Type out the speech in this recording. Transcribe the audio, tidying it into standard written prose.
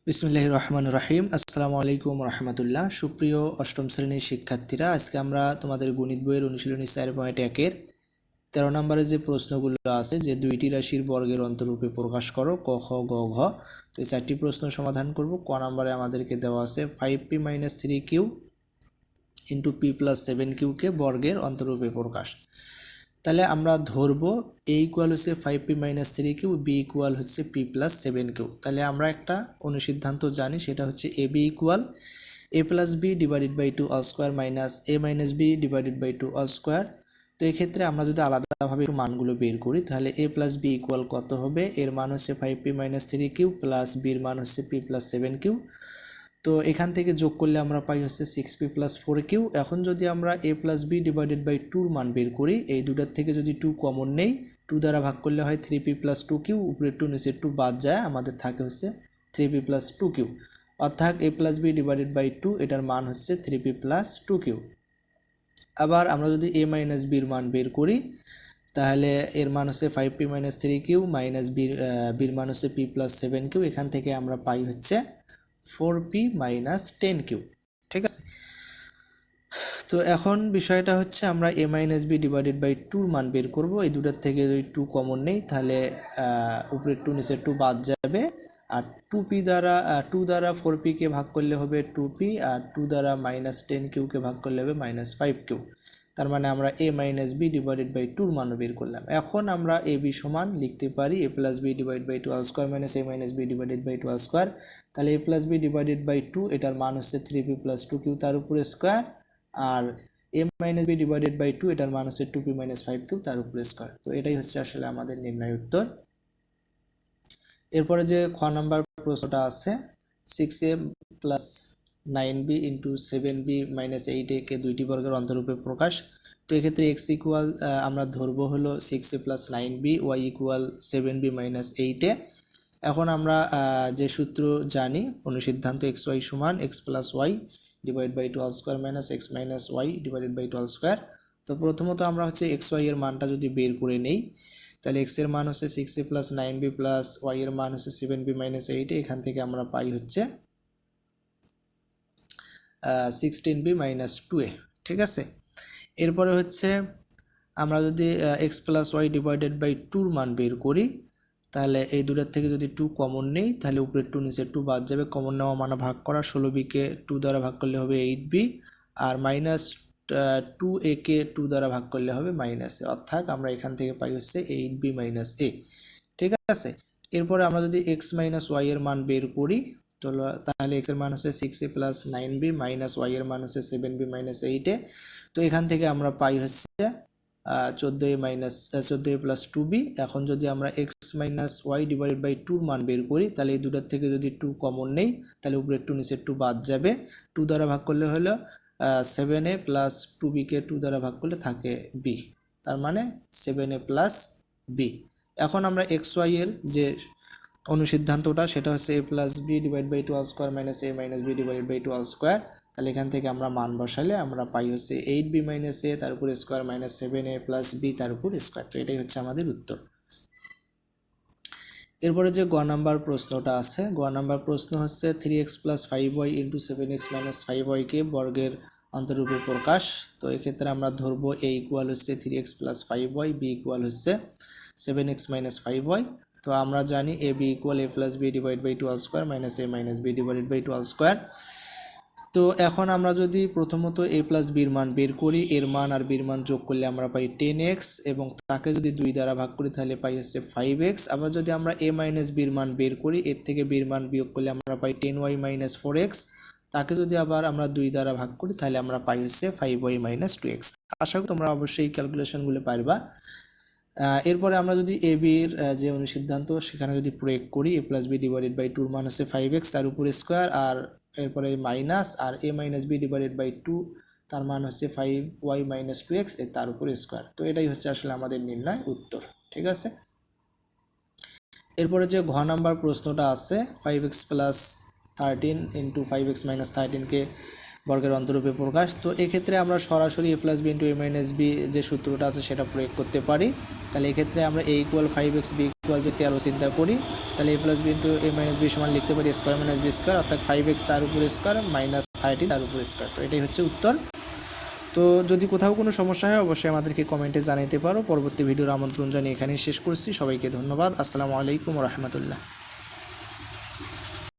বিসমিল্লাহির রহমানির রহিম। আসসালামু আলাইকুম রহমতুল্লাহ। সুপ্রিয় অষ্টম শ্রেণীর শিক্ষার্থীরা, আজকে আমরা তোমাদের গণিত বইয়ের অনুশীলনী 4.1-এর 13 নম্বরের যে প্রশ্নগুলো আছে, যে দুইটি রাশির বর্গের অন্তরূপে প্রকাশ করো, ক খ গ ঘ, তো এই 4টি প্রশ্ন সমাধান করব। ক নম্বরে আমাদেরকে দেওয়া আছে 5p - 3q ইন্টু p + 7qকে বর্গের অন্তরূপে প্রকাশ। তাহলে আমরা ধরবো a ইকুয়াল হচ্ছে 5p - 3q, b ইকুয়াল হচ্ছে p + 7q। তাহলে আমরা একটা অনুসিদ্ধান্ত জানি, সেটা হচ্ছে ab equal a + b divided by 2 all square minus a - b divided by 2 all square. তো এক্ষেত্রে আমরা যদি আলাদাভাবে একটু মানগুলো বের করি, তাহলে a + b ইকুয়াল কত হবে? এর মান হচ্ছে 5p - 3q প্লাস b-র মান হচ্ছে p + 7q। তো এখান থেকে যোগ করলে আমরা পাই হচ্ছে 6p + 4q। এখন যদি আমরা a + b ডিভাইডেড বাই 2-র মান বের করি, এই দুটার থেকে যদি 2 কমন নেই, 2 দ্বারা ভাগ করলে হয় 3p + 2q, উপরের 2 নিচের 2 বাদ যায়, আমাদের থাকে হচ্ছে 3p + 2q। অর্থাৎ a + b ডিভাইডেড বাই 2 এটার মান হচ্ছে 3p + 2q। আবার আমরা যদি a - b-র মান বের করি, তাহলে এর মান হচ্ছে 5p - 3q মাইনাস b-র মান হচ্ছে p + 7q। এখান থেকে আমরা পাই হচ্ছে 4p - 10q। ঠিক আছে। তো এখন বিষয়টা হচ্ছে আমরা a - b ডিভাইডেড বাই 2-র মান বের করব। এই দুটার থেকে যদি 2 কমন নেই, তাহলে উপরের 2 নিচের 2 বাদ যাবে, আর 2 দ্বারা 4p-কে ভাগ করলে হবে 2p, আর 2 দ্বারা -10q-কে ভাগ করলে হবে -5q। তার মানে আমরা a - b ডিভাইডেড বাই 2-র মানও বের করলাম। এখন আমরা ab সমান লিখতে পারি a + b divide by 2 all square minus a - b divided by 2 all square. তাহলে a + b ডিভাইডেড বাই 2 এটার মান হচ্ছে 3p + 2q তার উপরে স্কোয়ার, আর a - b ডিভাইডেড বাই 2 এটার মান হচ্ছে 2p - 5q তার উপরে স্কোয়ার। তো এটাই হচ্ছে আসলে আমাদের নির্ণয় উত্তর। এরপরে যে খ নাম্বার প্রশ্নটা আছে, 6a + 9b ইন্টু 7b - 8a-কে দুইটি বর্গের অন্তরূপে প্রকাশ। তো এক্ষেত্রে x ইকুয়াল আমরা ধরবো হলো 6a + 9b, y equal 7b - 8a। এখন আমরা যে সূত্র জানি, অনুসিদ্ধান্ত xy সমান x + y divide by 2 all square minus x - y divided by 2 all square. তো প্রথমত আমরা হচ্ছে xy এর মানটা যদি বের করে নেই, তাহলে x এর মান হচ্ছে 6a + 9b প্লাস y এর মান হচ্ছে 7b - 8a। এখান থেকে আমরা পাই হচ্ছে 16b - 2a। ঠিক আছে। এরপরে হচ্ছে আমরা যদি x + y ডিভাইডেড বাই 2-র মান বের করি, তাহলে এই দুটার থেকে যদি 2 কমন নেই, তাহলে উপরের 2 নিচের 2 বাদ যাবে, কমন নেওয়া মানে ভাগ করা, 16b-কে 2 দ্বারা ভাগ করলে হবে 8b, আর -2a-কে 2 দ্বারা ভাগ করলে হবে -a। অর্থাৎ আমরা এখান থেকে পাই হচ্ছে 8b - a। ঠিক আছে। এরপরে আমরা যদি x - y এর মান বের করি, তাহলে x এর মান হচ্ছে 6a + 9b মাইনাস y এর মান হচ্ছে 7b - 8a। তো এখান থেকে আমরা পাই হচ্ছে 14a + 2b। এখন যদি আমরা x - y ডিভাইডেড বাই 2-র মান বের করি, তাহলে এই দুটার থেকে যদি 2 কমন নেই, তাহলে উপরের 2 নিচের 2 বাদ যাবে, 2 দ্বারা ভাগ করলে হলো 7a + 2b-কে 2 দ্বারা ভাগ করলে থাকে b, তার মানে 7a + b। এখন আমরা xy এর যে অনুসিদ্ধান্তটা, সেটা হচ্ছে a + b divide by 2 all square minus a - b divide by 2 all square. তাহলে এখান থেকে আমরা মান বসালে আমরা পাই হচ্ছে 8b - a তার উপর স্কোয়ার মাইনাস 7a + b তার উপর স্কোয়ার। তো এটাই হচ্ছে আমাদের উত্তর। এরপরে যে গ নাম্বার প্রশ্নটা আছে, গ নাম্বার প্রশ্ন হচ্ছে 3x + 5y ইন্টু 7x - 5y-কে বর্গের অন্তরূপে প্রকাশ। তো এক্ষেত্রে আমরা ধরবো a ইকুয়াল হচ্ছে 3x + 5y, b ইকুয়াল হচ্ছে 7x - 5y। তো আমরা জানি ab equal a + b divide by 2 all square minus a - b divided by 2 all square. তো এখন আমরা যদি প্রথমত a + b-র মান বের করি, এর মান আর b-র মান যোগ করলে আমরা পাই 10x, এবং তাকে যদি 2 দ্বারা ভাগ করি তাহলে পাই হচ্ছে 5x। আবার যদি আমরা a - b-র মান বের করি, এর থেকে b-র মান বিয়োগ করলে আমরা পাই 10y - 4x। তাকে যদি আবার আমরা 2 দ্বারা ভাগ করি, তাহলে আমরা পাই হচ্ছে 5y - 2x। আশা করি তোমরা অবশ্যই ক্যালকুলেশনগুলো পারবা। এরপরে আমরা যদি a b-র যে অনুসিদ্ধান্ত, সেখানে যদি প্রয়োগ করি, a + b ডিভাইডেড বাই 2-র মান হচ্ছে 5x তার উপর স্কোয়ার, আর এরপরে মাইনাস, আর a - b ডিভাইডেড বাই 2 তার মান হচ্ছে 5y - 2x তার উপর স্কোয়ার। তো এটাই হচ্ছে আসলে আমাদের নির্ণয় উত্তর। ঠিক আছে। এরপরে যে ঘ নাম্বার প্রশ্নটা আছে, 5x + 13 ইন্টু 5x - 13-কে বর্গের অন্তরূপে প্রকাশ। তো এক্ষেত্রে আমরা সরাসরি a + b into a - b যে সূত্রটা আছে সেটা প্রয়োগ করতে পারি। তাহলে এক্ষেত্রে আমরা a ইকুয়াল 5x, b 12/13 চিন্তা করি, তাহলে a plus B into a minus B সমান লিখতে পারি স্কোয়ার মাইনাস বি স্কোয়ার, অর্থাৎ 5x তার উপর স্কোয়ার মাইনাস 30 তার উপর স্কোয়ার। তো এটাই হচ্ছে উত্তর। তো যদি কোথাও কোনো সমস্যা হয় অবশ্যই আমাদেরকে কমেন্টে জানাতে পারো। পরবর্তী ভিডিওর আমন্ত্রণ জানিয়ে এখানেই শেষ করছি। সবাইকে ধন্যবাদ। আসসালামু আলাইকুম রহমতুল্লাহ।